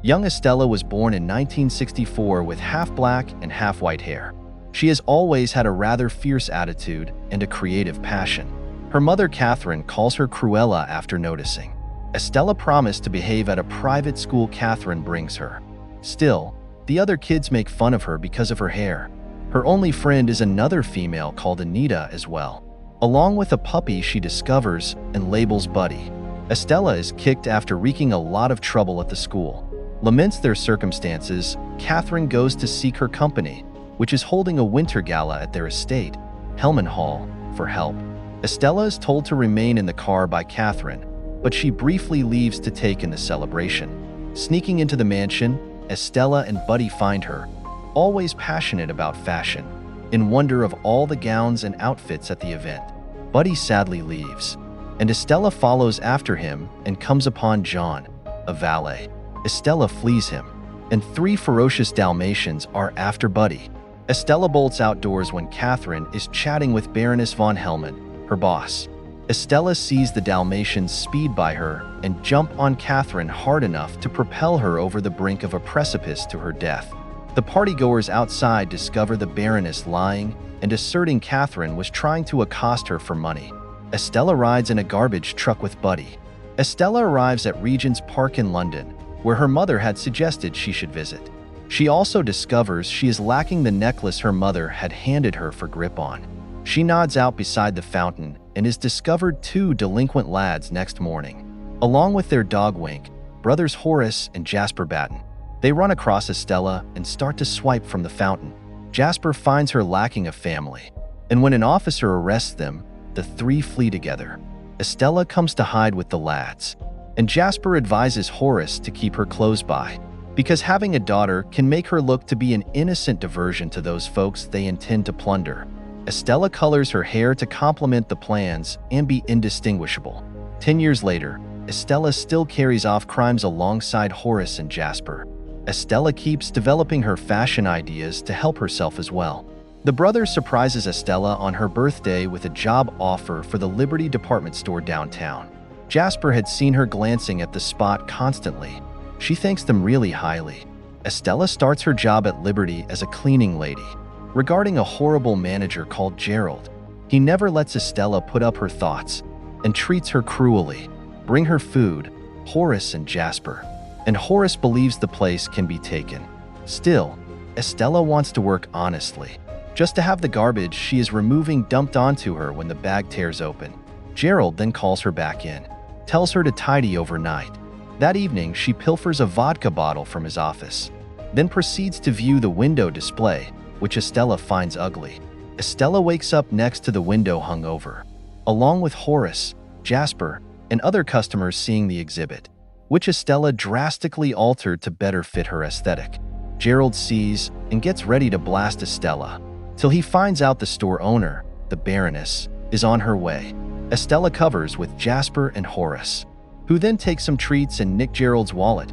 Young Estella was born in 1964 with half black and half white hair. She has always had a rather fierce attitude and a creative passion. Her mother, Catherine, calls her Cruella after noticing. Estella promised to behave at a private school Catherine brings her. Still, the other kids make fun of her because of her hair. Her only friend is another female called Anita as well, along with a puppy she discovers and labels Buddy. Estella is kicked after wreaking a lot of trouble at the school. Laments their circumstances, Catherine goes to seek her company, which is holding a winter gala at their estate, Hellman Hall, for help. Estella is told to remain in the car by Catherine, but she briefly leaves to take in the celebration. Sneaking into the mansion, Estella and Buddy find her, always passionate about fashion, in wonder of all the gowns and outfits at the event. Buddy sadly leaves, and Estella follows after him and comes upon John, a valet. Estella flees him, and 3 ferocious Dalmatians are after Buddy. Estella bolts outdoors when Catherine is chatting with Baroness von Hellman, her boss. Estella sees the Dalmatians speed by her and jump on Catherine hard enough to propel her over the brink of a precipice to her death. The partygoers outside discover the Baroness lying and asserting Catherine was trying to accost her for money. Estella rides in a garbage truck with Buddy. Estella arrives at Regent's Park in London, where her mother had suggested she should visit. She also discovers she is lacking the necklace her mother had handed her for grip-on. She nods out beside the fountain and is discovered 2 delinquent lads next morning, along with their dog Wink, brothers Horace and Jasper Batten. They run across Estella and start to swipe from the fountain. Jasper finds her lacking a family, and when an officer arrests them, the 3 flee together. Estella comes to hide with the lads, and Jasper advises Horace to keep her close by, because having a daughter can make her look to be an innocent diversion to those folks they intend to plunder. Estella colors her hair to complement the plans and be indistinguishable. 10 years later, Estella still carries off crimes alongside Horace and Jasper. Estella keeps developing her fashion ideas to help herself as well. The brother surprises Estella on her birthday with a job offer for the Liberty department store downtown. Jasper had seen her glancing at the spot constantly. She thanks them really highly. Estella starts her job at Liberty as a cleaning lady. Regarding a horrible manager called Gerald, he never lets Estella put up her thoughts and treats her cruelly. Bring her food, Horace and Jasper, and Horace believes the place can be taken. Still, Estella wants to work honestly, just to have the garbage she is removing dumped onto her when the bag tears open. Gerald then calls her back in, tells her to tidy overnight. That evening, she pilfers a vodka bottle from his office, then proceeds to view the window display, which Estella finds ugly. Estella wakes up next to the window hungover, along with Horace, Jasper, and other customers seeing the exhibit, which Estella drastically altered to better fit her aesthetic. Gerald sees and gets ready to blast Estella, till he finds out the store owner, the Baroness, is on her way. Estella covers with Jasper and Horace, who then take some treats and nick Gerald's wallet.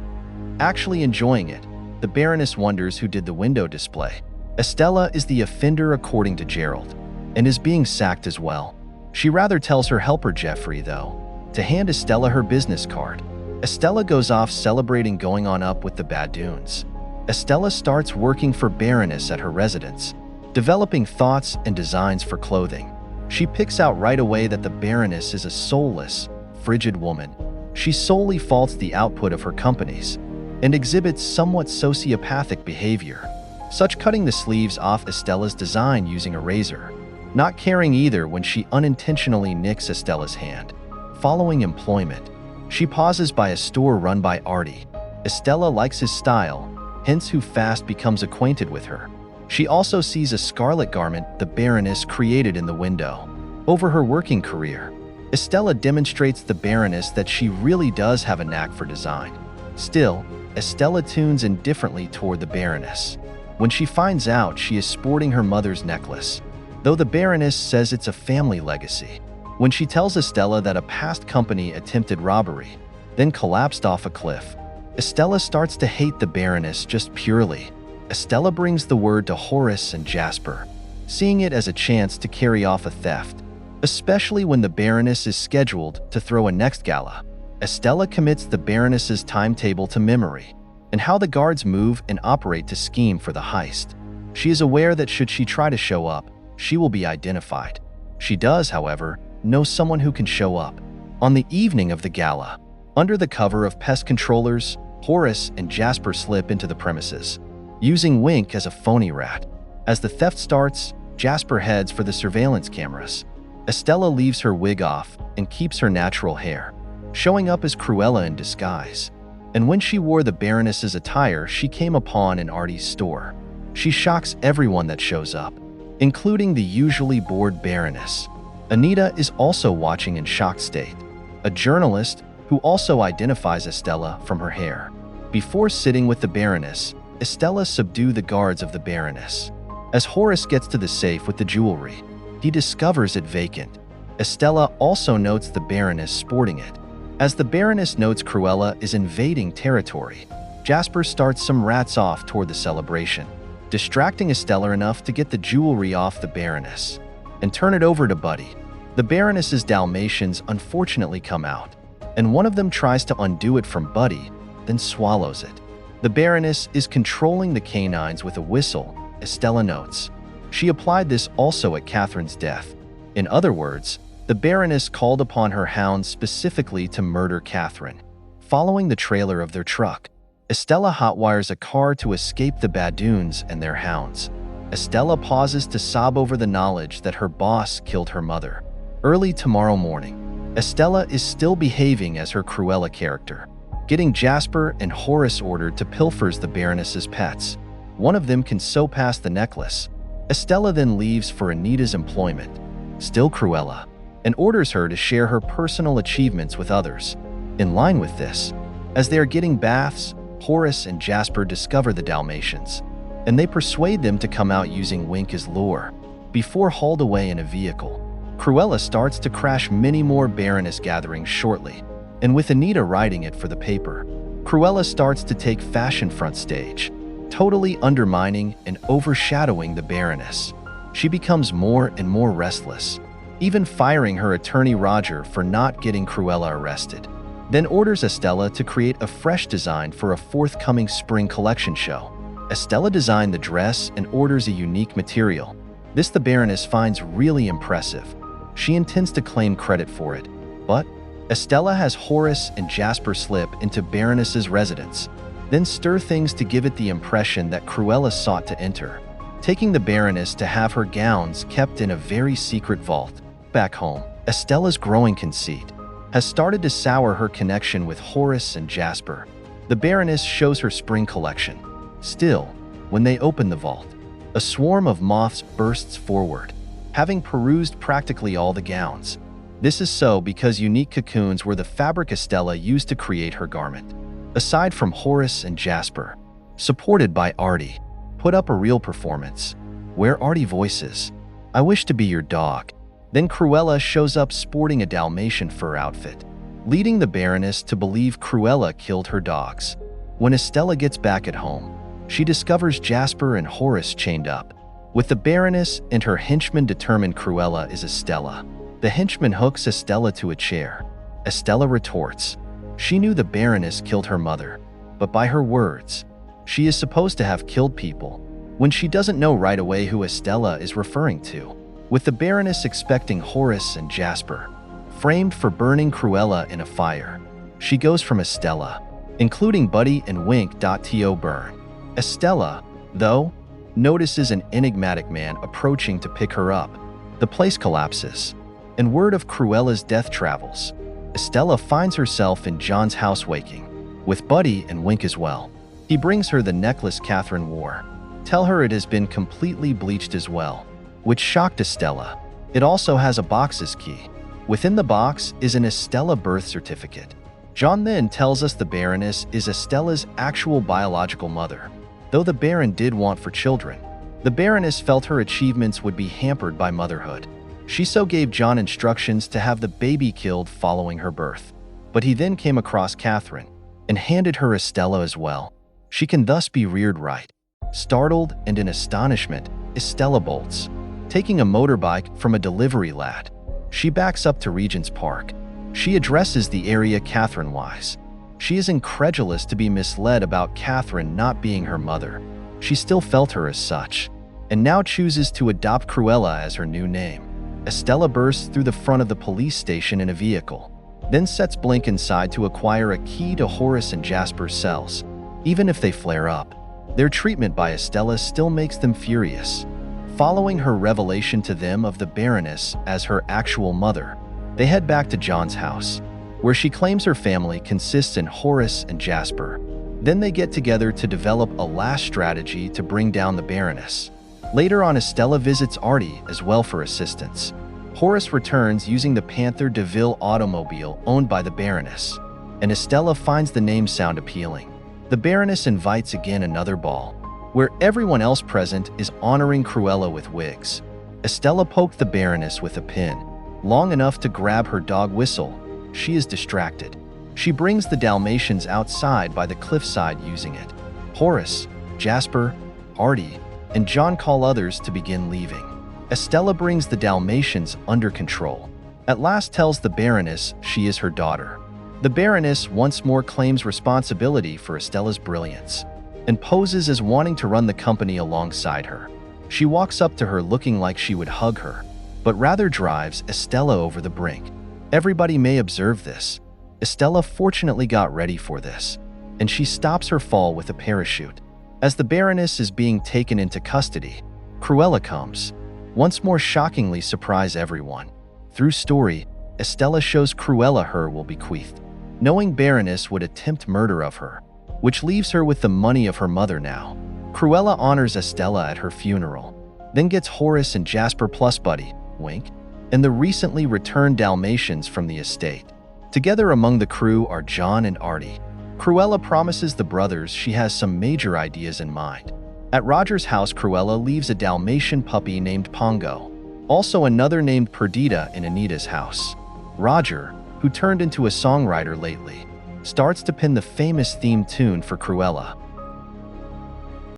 Actually enjoying it, the Baroness wonders who did the window display. Estella is the offender according to Gerald, and is being sacked as well. She rather tells her helper Jeffrey, though, to hand Estella her business card. Estella goes off celebrating going on up with the Badoons. Estella starts working for Baroness at her residence, developing thoughts and designs for clothing. She picks out right away that the Baroness is a soulless, frigid woman. She solely faults the output of her companies and exhibits somewhat sociopathic behavior, such cutting the sleeves off Estella's design using a razor, not caring either when she unintentionally nicks Estella's hand. Following employment, she pauses by a store run by Artie. Estella likes his style, hence who fast becomes acquainted with her. She also sees a scarlet garment the Baroness created in the window. Over her working career, Estella demonstrates the Baroness that she really does have a knack for design. Still, Estella tunes indifferently toward the Baroness when she finds out she is sporting her mother's necklace, though the Baroness says it's a family legacy. When she tells Estella that a past company attempted robbery, then collapsed off a cliff, Estella starts to hate the Baroness just purely. Estella brings the word to Horace and Jasper, seeing it as a chance to carry off a theft, especially when the Baroness is scheduled to throw a next gala. Estella commits the Baroness's timetable to memory and how the guards move and operate to scheme for the heist. She is aware that should she try to show up, she will be identified. She does, however, know someone who can show up. On the evening of the gala, under the cover of pest controllers, Horace and Jasper slip into the premises, using Wink as a phony rat. As the theft starts, Jasper heads for the surveillance cameras. Estella leaves her wig off and keeps her natural hair, showing up as Cruella in disguise. And when she wore the Baroness's attire, she came upon in Artie's store. She shocks everyone that shows up, including the usually bored Baroness. Anita is also watching in shocked state, a journalist who also identifies Estella from her hair. Before sitting with the Baroness, Estella subdues the guards of the Baroness. As Horace gets to the safe with the jewelry, he discovers it vacant. Estella also notes the Baroness sporting it. As the Baroness notes Cruella is invading territory, Jasper starts some rats off toward the celebration, distracting Estella enough to get the jewelry off the Baroness and turn it over to Buddy. The Baroness's Dalmatians unfortunately come out, and one of them tries to undo it from Buddy, then swallows it. The Baroness is controlling the canines with a whistle, Estella notes. She applied this also at Catherine's death. In other words, the Baroness called upon her hounds specifically to murder Catherine. Following the trailer of their truck, Estella hotwires a car to escape the Badoons and their hounds. Estella pauses to sob over the knowledge that her boss killed her mother. Early tomorrow morning, Estella is still behaving as her Cruella character, getting Jasper and Horace ordered to pilfer the Baroness's pets. One of them can sew past the necklace. Estella then leaves for Anita's employment, still Cruella, and orders her to share her personal achievements with others. In line with this, as they are getting baths, Horace and Jasper discover the Dalmatians, and they persuade them to come out using Wink as lure. Before hauled away in a vehicle, Cruella starts to crash many more Baroness gatherings shortly, and with Anita writing it for the paper, Cruella starts to take fashion front stage, totally undermining and overshadowing the Baroness. She becomes more and more restless, even firing her attorney Roger for not getting Cruella arrested, then orders Estella to create a fresh design for a forthcoming spring collection show. Estella designed the dress and orders a unique material. This the Baroness finds really impressive. She intends to claim credit for it, but Estella has Horace and Jasper slip into Baroness's residence, then stir things to give it the impression that Cruella sought to enter, taking the Baroness to have her gowns kept in a very secret vault. Back home, Estella's growing conceit has started to sour her connection with Horace and Jasper. The Baroness shows her spring collection. Still, when they open the vault, a swarm of moths bursts forward, having perused practically all the gowns. This is so because unique cocoons were the fabric Estella used to create her garment. Aside from Horace and Jasper, supported by Artie, put up a real performance, where Artie voices, "I wish to be your dog." Then Cruella shows up sporting a Dalmatian fur outfit, leading the Baroness to believe Cruella killed her dogs. When Estella gets back at home, she discovers Jasper and Horace chained up. With the Baroness and her henchmen determined Cruella is Estella, the henchman hooks Estella to a chair. Estella retorts, she knew the Baroness killed her mother, but by her words, she is supposed to have killed people, when she doesn't know right away who Estella is referring to. With the Baroness expecting Horace and Jasper, framed for burning Cruella in a fire, she goes from Estella, including Buddy and Wink to burn. Estella, though, notices an enigmatic man approaching to pick her up. The place collapses, and word of Cruella's death travels. Estella finds herself in John's house waking, with Buddy and Wink as well. He brings her the necklace Catherine wore. Tell her it has been completely bleached as well, which shocked Estella. It also has a box's key. Within the box is an Estella birth certificate. John then tells us the Baroness is Estella's actual biological mother. Though the Baron did want for children, the Baroness felt her achievements would be hampered by motherhood. She so gave John instructions to have the baby killed following her birth. But he then came across Catherine and handed her Estella as well. She can thus be reared right. Startled and in astonishment, Estella bolts, taking a motorbike from a delivery lad. She backs up to Regent's Park. She addresses the area Catherine-wise. She is incredulous to be misled about Catherine not being her mother. She still felt her as such, and now chooses to adopt Cruella as her new name. Estella bursts through the front of the police station in a vehicle, then sets Blink inside to acquire a key to Horace and Jasper's cells. Even if they flare up, their treatment by Estella still makes them furious. Following her revelation to them of the Baroness as her actual mother, they head back to John's house, where she claims her family consists in Horace and Jasper. Then they get together to develop a last strategy to bring down the Baroness. Later on, Estella visits Artie as well for assistance. Horace returns using the Panther de Vil automobile owned by the Baroness, and Estella finds the name sound appealing. The Baroness invites again another ball, where everyone else present is honoring Cruella with wigs. Estella poked the Baroness with a pin, long enough to grab her dog Whistle. She is distracted. She brings the Dalmatians outside by the cliffside using it. Horace, Jasper, Artie, and John call others to begin leaving. Estella brings the Dalmatians under control. At last tells the Baroness she is her daughter. The Baroness once more claims responsibility for Estella's brilliance and poses as wanting to run the company alongside her. She walks up to her looking like she would hug her, but rather drives Estella over the brink. Everybody may observe this. Estella fortunately got ready for this, and she stops her fall with a parachute. As the Baroness is being taken into custody, Cruella comes, once more shockingly surprise everyone. Through story, Estella shows Cruella her will bequeathed, knowing Baroness would attempt murder of her, which leaves her with the money of her mother now. Cruella honors Estella at her funeral, then gets Horace and Jasper plus Buddy, wink, and the recently returned Dalmatians from the estate. Together among the crew are John and Artie. Cruella promises the brothers she has some major ideas in mind. At Roger's house, Cruella leaves a Dalmatian puppy named Pongo, also another named Perdita in Anita's house. Roger, who turned into a songwriter lately, starts to pen the famous theme tune for Cruella.